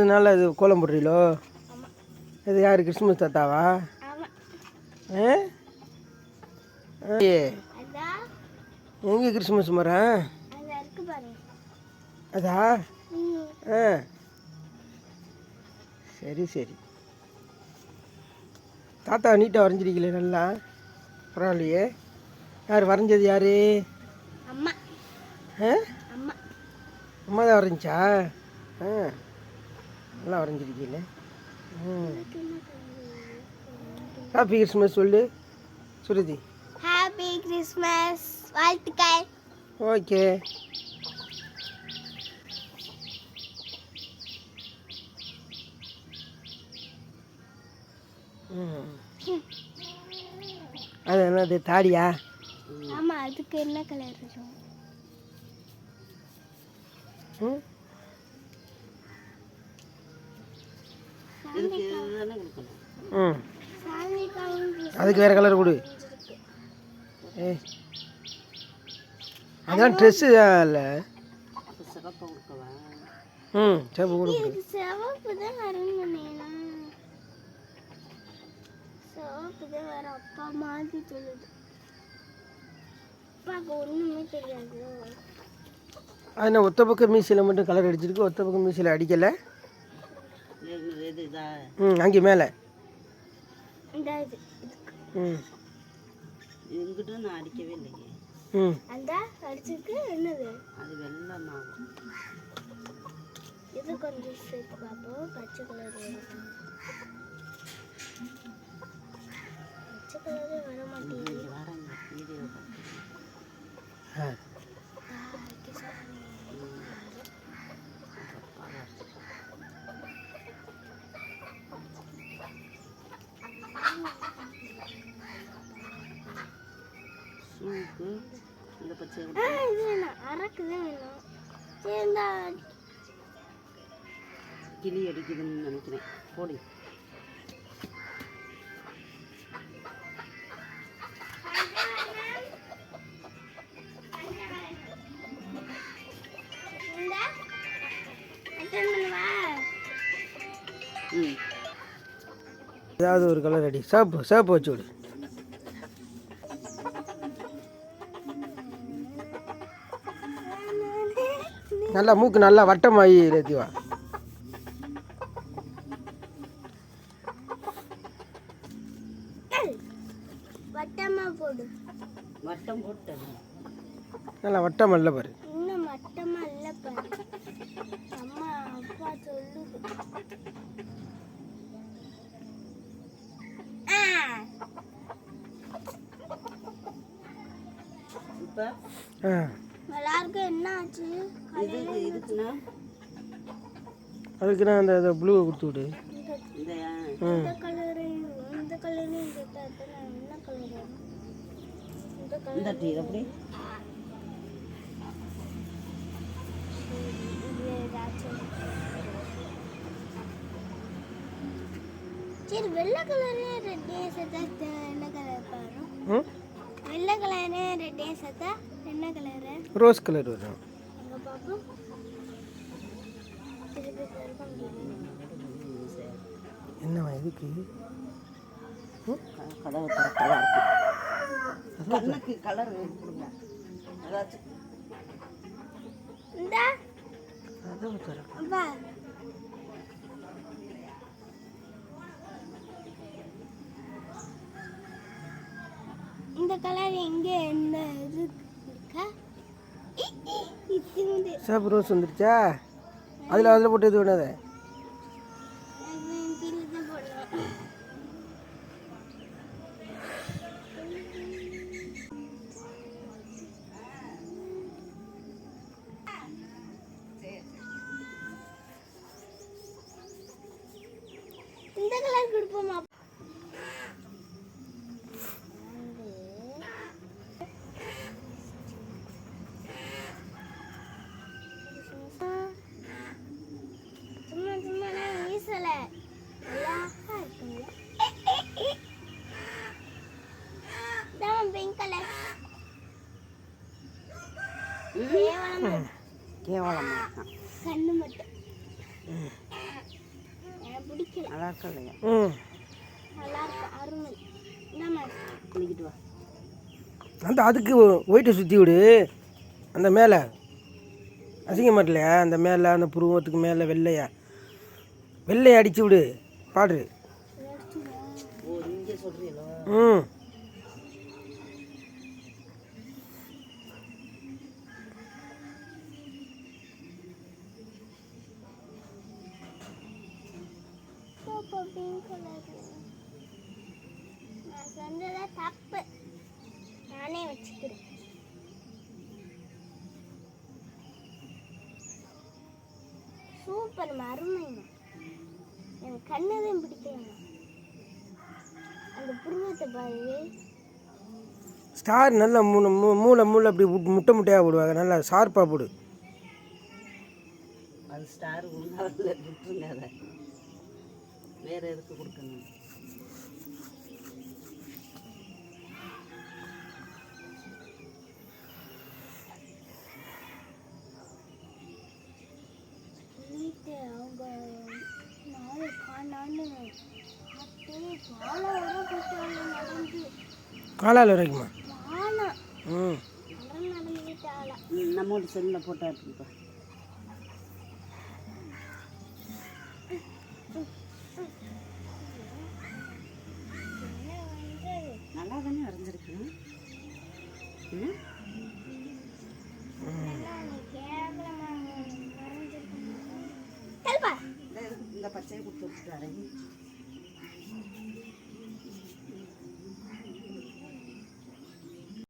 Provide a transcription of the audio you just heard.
அதனால அது கோலம் போடுறீங்களோ? இது யார், கிறிஸ்மஸ் தாத்தாவா? எங்கே கிறிஸ்மஸ் மரம்? அதா? ஆ சரி சரி. தாத்தா நீட்டாக வரைஞ்சிருக்கீங்களே, நல்லா பரவாயில்லையே. யார் வரைஞ்சது? யார்? அம்மா. அம்மா தான் வரைஞ்சா? நல்லா வரைஞ்சிருக்கீங்களே. ஹாப்பி கிறிஸ்மஸ் சொல்லு சுருதி. ஹாப்பி கிறிஸ்மஸ் வாழ்த்துக்கள். ஓகே. அது என்னது, தாடியா? ஆமாம், அதுக்கு என்ன கலர் இருக்கும்? அதுக்கு வேறு கலர் கொடு. அதான் ட்ரெஸ்ஸு இல்லை. சிவப்பு கொடு. சிவப்பு தான் வரணும். சிவப்பு தான் வர அப்பா மாதிரி சொல்லுது. அப்பாவுக்கு ஒன்றுமே தெரியாது. அது என்ன ஒத்த பக்கம் மீசியில் மட்டும் கலர் அடிச்சிருக்கு, ஒத்த பக்கம் மீசியில் அடிக்கலை? அங்கே மேலே நான் அடிக்கவே இல்லைங்க. அந்த அடிச்சிருக்கு. என்னது அது வெள்ளை. இது கொஞ்சம் சேர்த்து பார்ப்போம். பச்சை கலர் பச்சை கலரே வர மாட்டேங்குது. வரேங்க வீடியோ சூப்பு. இந்த பச்சை இது வேணும், அரக்கு தான் வேணும். சேர்ந்தா கிளி அடிக்குதுன்னு நினைக்கிறேன். போடி. ஏதாவது ஒரு கலர் அடி. சாப்பு வச்சு விடு. நல்லா மூக்கு நல்லா வட்டமாகி ஏற்றிவா. வட்டமா போடு. வட்டம் போட்டு நல்லா வட்டம் அல்ல பாரு. இன்னும் வட்டமா இல்ல பாரு. அம்மா அப்பா சொல்லுது. இப்போ எல்லாருக்கும் என்ன ஆச்சு? இதுக்குன்னா அதுக்கு நான் அந்த ப்ளூ கொடுத்து விடு. இந்த கலரையும் இந்த கலரையும் சேர்த்தா என்ன கலர் வரும்? இந்த கலர் அப்படி சரி. வெள்ளை கலரே ரெட்டே சேர்த்தா என்ன கலர் வரும்? வெள்ளை கலரே ரெட்டே சேர்த்தா என்ன கலரு? ரோஸ் கலர் வரும். எங்க பாப்போம். என்னவா இதுக்கு? கலர் கரெக்டாக இருக்கு. கண்ணுக்கு கலர் கொடுங்க. அதாச்சும் இந்த அப்பா இந்த கலர் எங்க என்ன இருக்கா? சாப்பு ரோஸ் வந்துருச்சா? அதில் போட்டு இது வேணாத. இந்த கலர் கொடுப்போமா? கேவலமா கண்ணு மட்டும் பிடிக்கல. நல்லா இருக்கா இல்லையா? ம் நல்லா இருக்கு, அருமை. இந்த மாதிரி குளிக்கிட்டு வா. அந்த அதுக்கு ஒயிட்டை சுற்றி விடு. அந்த மேலே அசிங்க மாட்டலையா? அந்த மேலே அந்த புருவத்துக்கு மேலே வெள்ளையை அடிச்சு விடு. பாடு. ஓ, இங்கே சொல்கிறீங்களோ? ம் சூப்பர் பிங்க் கலர். நான் சொன்னதே தப்பு, நானே வச்சுக்கிறேன். சூப்பர் அருமைங்க. எனக்கு கண்ணதான் பிடிக்கலங்க. அந்த புருவத்தை பாரு. ஸ்டார் நல்லா மூளை அப்படி முட்டையாக போடுவாங்க. நல்லா ஷார்ப்பாக போடு. அது ஸ்டார் ஒன்றாவில் விட்டுருங்க. அதை வேறு எதுக்கு கொடுக்கணும்? வீட்டு அவங்க நாளை காணான்னு நடந்து காலால் வரைக்குமா? ஆனா ம் நடந்துட்டாள. நம்ம ஒரு செல்லில் போட்டா இருக்குப்பா. நல்லா தானே வரைஞ்சிருக்கு. ம், இந்த பச்சையை கொடுத்து வச்சுட்டு வரேன்.